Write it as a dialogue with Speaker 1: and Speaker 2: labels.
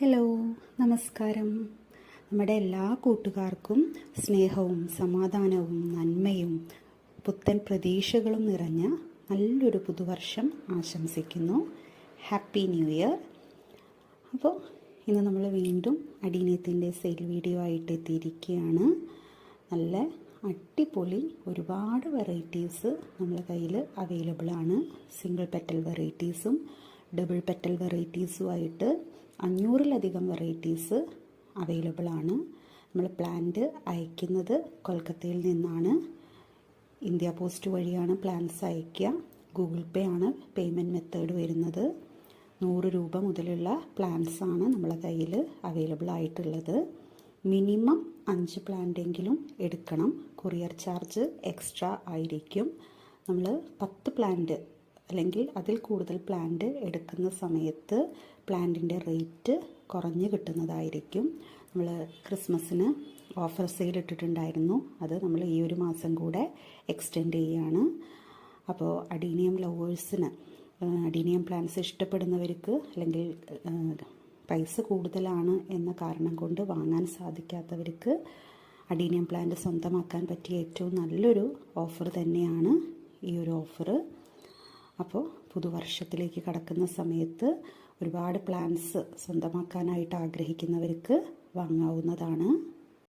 Speaker 1: Hello, നമസ്കാരം. നമ്മുടെ എല്ലാ കൂട്ടുകാർക്കും സ്നേഹവും സമാധാനവും നന്മയും പുത്തൻ പ്രതീക്ഷകളും നിറഞ്ഞ നല്ലൊരു പുതുവർഷം ആശംസിക്കുന്നു. Happy new year. അപ്പോൾ ഇന്ന് നമ്മൾ വീണ്ടും അടിയനത്തിൻ്റെ സെയിൽ വീഡിയോ ആയിട്ട് എത്തിയിരിക്കുകയാണ്. നല്ല അടിപൊളി ഒരുപാട് വെറൈറ്റീസ് നമ്മളെ കയ്യിൽ അവൈലബിൾ ആണ്. സിംഗിൾ പെറ്റൽ വെറൈറ്റീസും ഡബിൾ പെറ്റൽ വെറൈറ്റീസുമായിട്ട് 500-ലധികം വെറൈറ്റീസ് അവൈലബിൾ ആണ്. നമ്മൾ പ്ലാന്റ് അയക്കുന്നത് കൊൽക്കത്തയിൽ നിന്നാണ്. ഇന്ത്യ പോസ്റ്റ് വഴിയാണ് പ്ലാൻസ് അയക്കുക. ഗൂഗിൾ പേ ആണ് പേയ്മെൻറ്റ് മെത്തേഡ് വരുന്നത്. 100 രൂപ മുതലുള്ള പ്ലാൻസാണ് നമ്മളെ കയ്യിൽ അവൈലബിൾ ആയിട്ടുള്ളത്. മിനിമം 5 പ്ലാന്റെങ്കിലും എടുക്കണം. കൊറിയർ ചാർജ് എക്സ്ട്രാ ആയിരിക്കും. നമ്മൾ 10 പ്ലാന്റ് അല്ലെങ്കിൽ അതിൽ കൂടുതൽ പ്ലാന്റ് എടുക്കുന്ന സമയത്ത് പ്ലാന്റിൻ്റെ റേറ്റ് കുറഞ്ഞ് കിട്ടുന്നതായിരിക്കും. നമ്മൾ ക്രിസ്മസിന് ഓഫർ സെയിൽ ഇട്ടിട്ടുണ്ടായിരുന്നു. അത് നമ്മൾ ഈ ഒരു മാസം കൂടെ എക്സ്റ്റെൻഡ് ചെയ്യുകയാണ്. അപ്പോൾ അഡീനിയം ലവേഴ്സിന്, അഡീനിയം പ്ലാന്റ്സ് ഇഷ്ടപ്പെടുന്നവർക്ക് അല്ലെങ്കിൽ പ്രൈസ് കൂടുതലാണ് എന്ന കാരണം കൊണ്ട് വാങ്ങാൻ സാധിക്കാത്തവർക്ക് അഡീനിയം പ്ലാന്റ് സ്വന്തമാക്കാൻ പറ്റിയ ഏറ്റവും നല്ലൊരു ഓഫർ തന്നെയാണ് ഈ ഒരു ഓഫർ. അപ്പോൾ പുതുവർഷത്തിലേക്ക് കടക്കുന്ന സമയത്ത് ഒരുപാട് പ്ലാൻസ് സ്വന്തമാക്കാനായിട്ട് ആഗ്രഹിക്കുന്നവർക്ക് വാങ്ങാവുന്നതാണ്.